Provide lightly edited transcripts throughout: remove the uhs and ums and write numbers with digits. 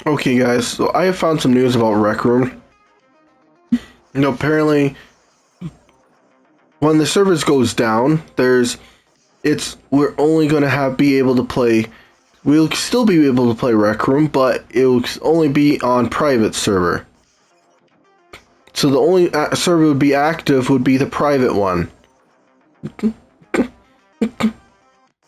Okay, guys, so I have found some news about Rec Room. Apparently, when the service goes down, we're only gonna be able to play. We'll still be able to play Rec Room, but it'll only be on private server. So the only server would be active would be the private one.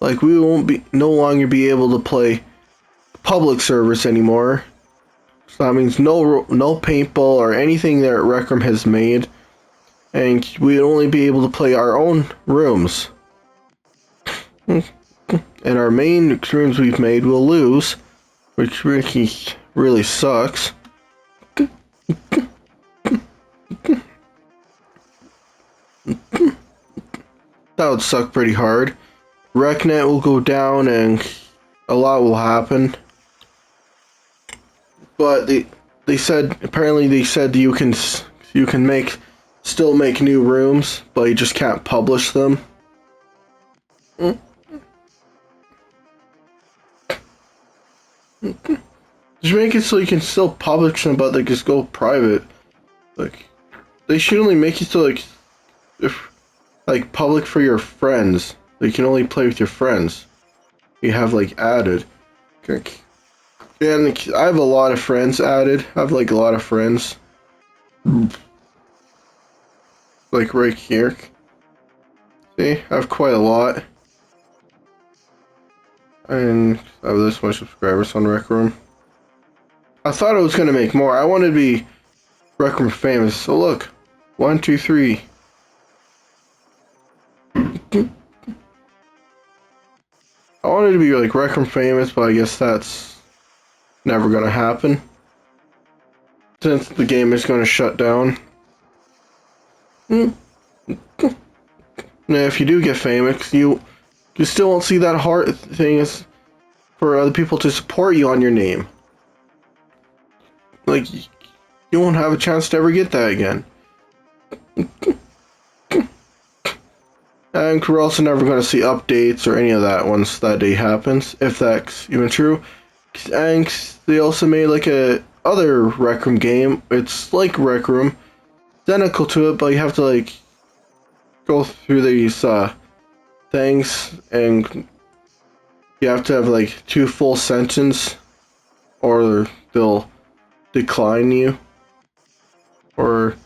Like we won't be no longer be able to play public servers anymore. So that means no paintball or anything that Rec Room has made, and we'd only be able to play our own rooms. And our main rooms we've made will lose, which really sucks. That would suck pretty hard. RecNet will go down and a lot will happen. But they said apparently they said you can still make new rooms, but you just can't publish them. Just make it so you can still publish them, but they just go private. Like they should only make it so like public for your friends. You can only play with your friends. You have like added. Okay. And I have a lot of friends added. I have like a lot of friends. Like right here. See, I have quite a lot. And I have this much subscribers on Rec Room. I thought I was gonna make more. I wanted to be Rec Room famous. So look, 1, 2, 3. I wanted to be like Rec Room famous, but I guess that's never gonna happen. Since the game is gonna shut down. Now, if you do get famous, you still won't see that hard thing is for other people to support you on your name. Like, you won't have a chance to ever get that again. And we're also never going to see updates or any of that once that day happens, if that's even true. And they also made like a other Rec Room game. It's like Rec Room, identical to it, but you have to like go through these things, and you have to have like 2 full sentences, or they'll decline you, or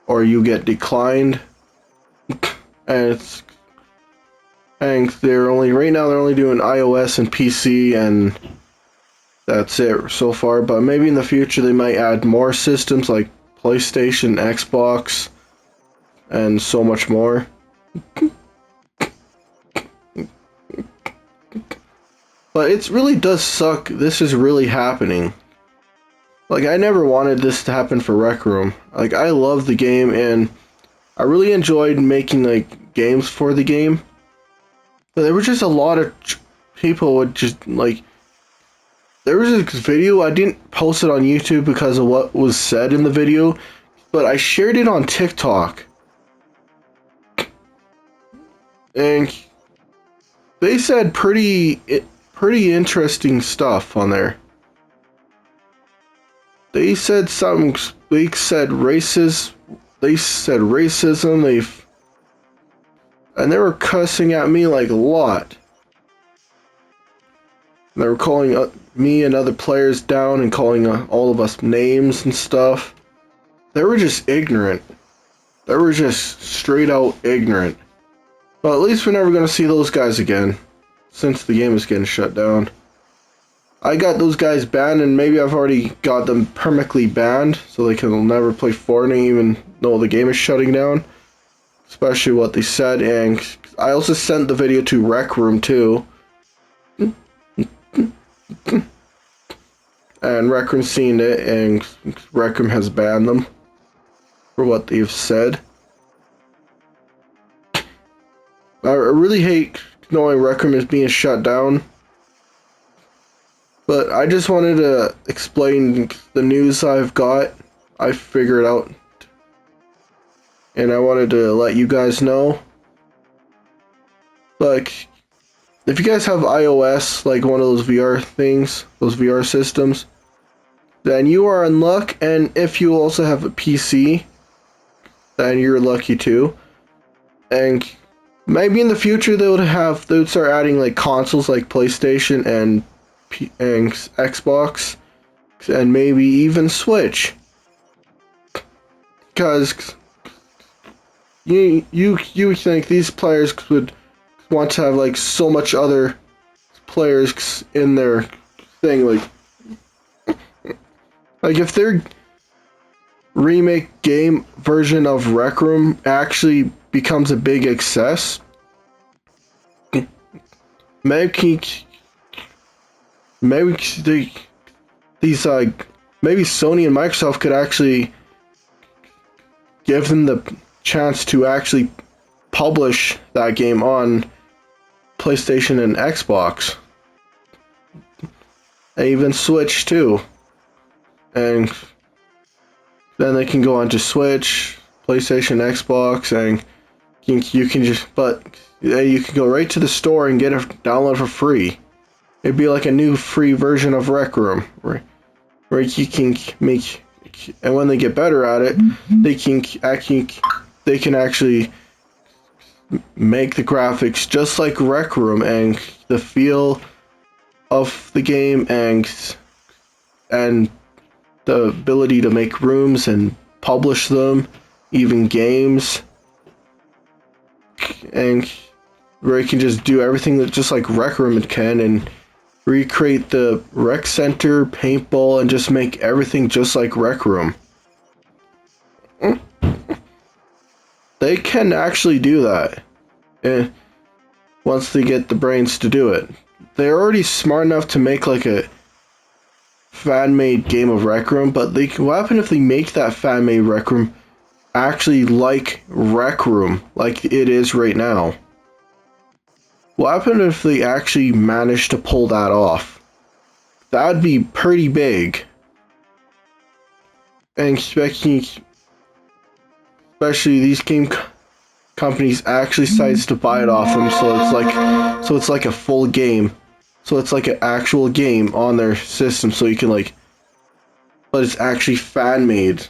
you get declined. And they're only right now they're only doing iOS and PC, and that's it so far. But maybe in the future they might add more systems like PlayStation, Xbox, and so much more. But it really does suck. This is really happening. Like, I never wanted this to happen for Rec Room. Like, I love the game, and I really enjoyed making, like, games for the game. But there were just a lot of people would just, like... There was this video, I didn't post it on YouTube because of what was said in the video, but I shared it on TikTok. And they said pretty interesting stuff on there. They said something. They said racist. They said racism. And they were cussing at me like a lot. And they were calling me and other players down and calling all of us names and stuff. They were just ignorant. They were just straight out ignorant. But at least we're never gonna see those guys again, since the game is getting shut down. I got those guys banned, and maybe I've already got them permanently banned, so they can never play Fortnite even though the game is shutting down. Especially what they said, and I also sent the video to Rec Room too. And Rec Room's seen it, and Rec Room has banned them for what they've said. I really hate knowing Rec Room is being shut down. But I just wanted to explain the news I've got. I figured out. And I wanted to let you guys know. Like, if you guys have iOS, like one of those VR things, those VR systems, then you are in luck. And if you also have a PC, then you're lucky too. And maybe in the future they would start adding like consoles like PlayStation and Xbox, and maybe even Switch. Because you think these players would want to have like so much other players in their thing, like if their remake game version of Rec Room actually becomes a big success, maybe these maybe Sony and Microsoft could actually give them the chance to actually publish that game on PlayStation and Xbox, and even Switch too. And then they can go onto Switch, PlayStation, Xbox, and you can go right to the store and get it download for free. It'd be like a new free version of Rec Room, where you can make, and when they get better at it, they can actually make the graphics just like Rec Room, and the feel of the game, and the ability to make rooms and publish them, even games, and where you can just do everything that just like Rec Room can, and recreate the rec center, paintball, and just make everything just like Rec Room. They can actually do that, once they get the brains to do it. They're already smart enough to make like a fan-made game of Rec Room, but what happens if they make that fan-made Rec Room actually like Rec Room, like it is right now? What happens if they actually manage to pull that off? That'd be pretty big. And especially these game companies actually decides to buy it off them, so it's like a full game. So it's like an actual game on their system, so you can but it's actually fan made,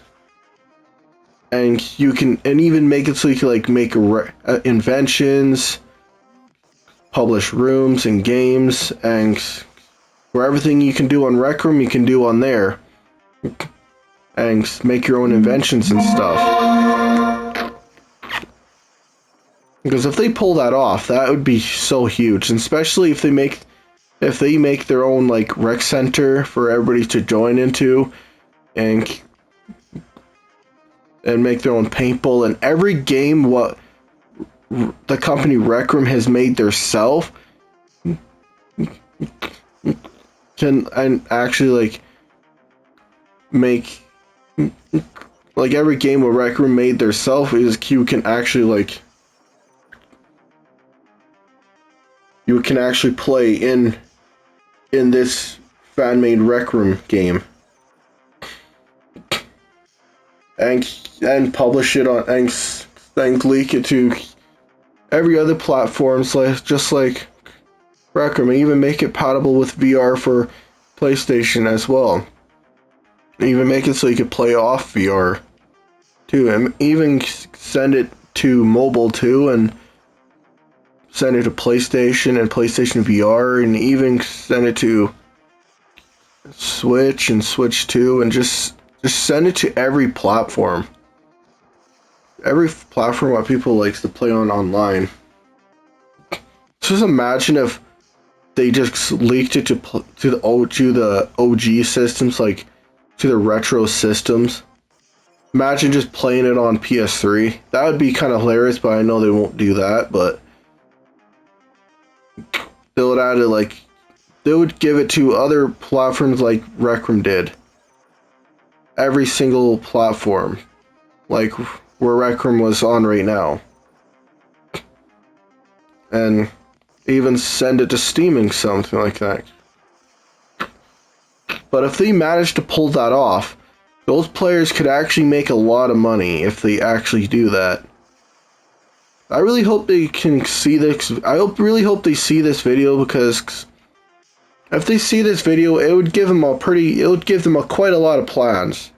and you can even make it so you can make inventions, publish rooms and games, and where everything you can do on Rec Room you can do on there, and make your own inventions and stuff. Because if they pull that off, that would be so huge, and especially if they make their own rec center for everybody to join into, and make their own paintball, and every game what the company Rec Room has made theirself can actually make every game what Rec Room made theirself is you can actually play in this fan-made Rec Room game, and publish it on and leak it to every other platforms, just like Rec Room, and even make it compatible with VR for PlayStation as well. Even make it so you could play off VR too, and even send it to mobile too, and send it to PlayStation and PlayStation VR, and even send it to Switch and Switch 2, and just send it to every platform. Every platform that people likes to play on online. Just imagine if they just leaked it to the OG systems, to the retro systems. Imagine just playing it on PS3. That would be kind of hilarious, but I know they won't do that, but they would add it they would give it to other platforms like Rec Room did. Every single platform, where Rec Room was on right now. And even send it to Steam and something like that. But if they manage to pull that off, those players could actually make a lot of money if they actually do that. I really hope they can see this. Really hope they see this video, because if they see this video, it would give them quite a lot of plans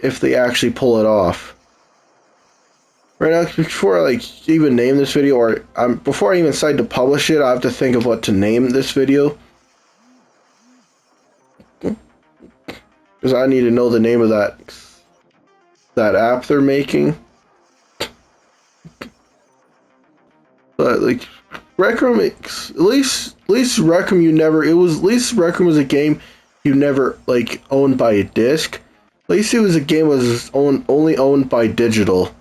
if they actually pull it off. Right now, before I even name this video, or before I even decide to publish it, I have to think of what to name this video, because I need to know the name of that app they're making. But Rec Room, at least Rec Room Rec Room was a game you never owned by a disc. At least it was a game was only owned by digital,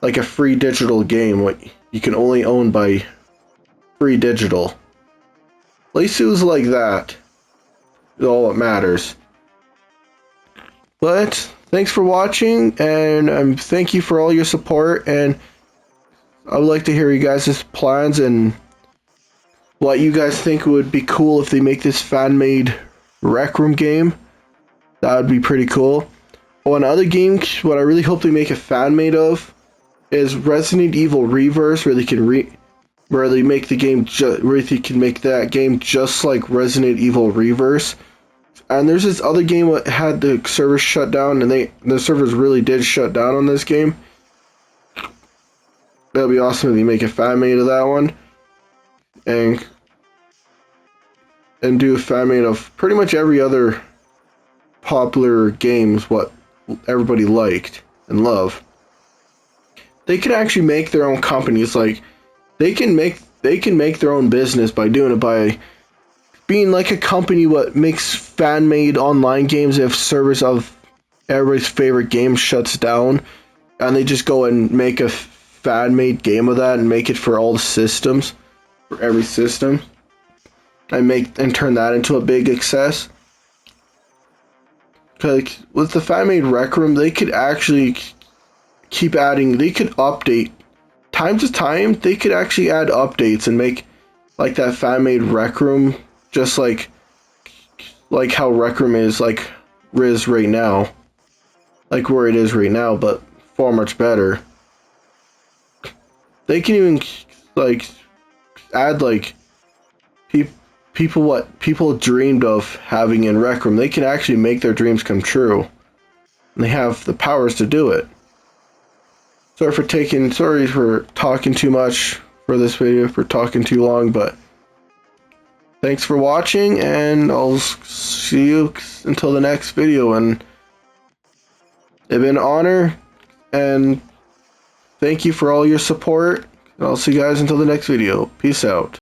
like a free digital game. What you can only own by free digital. At least it was like that. It's all that matters. But thanks for watching, and thank you for all your support, and I would like to hear you guys' plans and what you guys think would be cool if they make this fan-made Rec Room game. That would be pretty cool. Oh, another game, what I really hope they make a fan-made of is Resident Evil Reverse, where they can where they make the game where they can make that game just like Resident Evil Reverse. And there's this other game that had the servers shut down, and the servers really did shut down on this game. That'd be awesome if they make a fan made of that one, and do a fan made of pretty much every other popular games what everybody liked and loved. They can actually make their own companies. They can make their own business by doing it, by being like a company what makes fan made online games. If servers of everybody's favorite game shuts down, and they just go and make a fan-made game of that and make it for all the systems, for every system, and turn that into a big success. Because with the fan-made Rec Room, they could actually keep adding. They could update time to time. They could actually add updates and make that fan-made Rec Room just like how Rec Room is right now, where it is right now, but far much better. They can even add people what people dreamed of having in Rec Room. They can actually make their dreams come true, and they have the powers to do it. Sorry for talking too much for this video, for talking too long, but thanks for watching, and I'll see you until the next video. And it's been an honor, and thank you for all your support. And I'll see you guys until the next video. Peace out.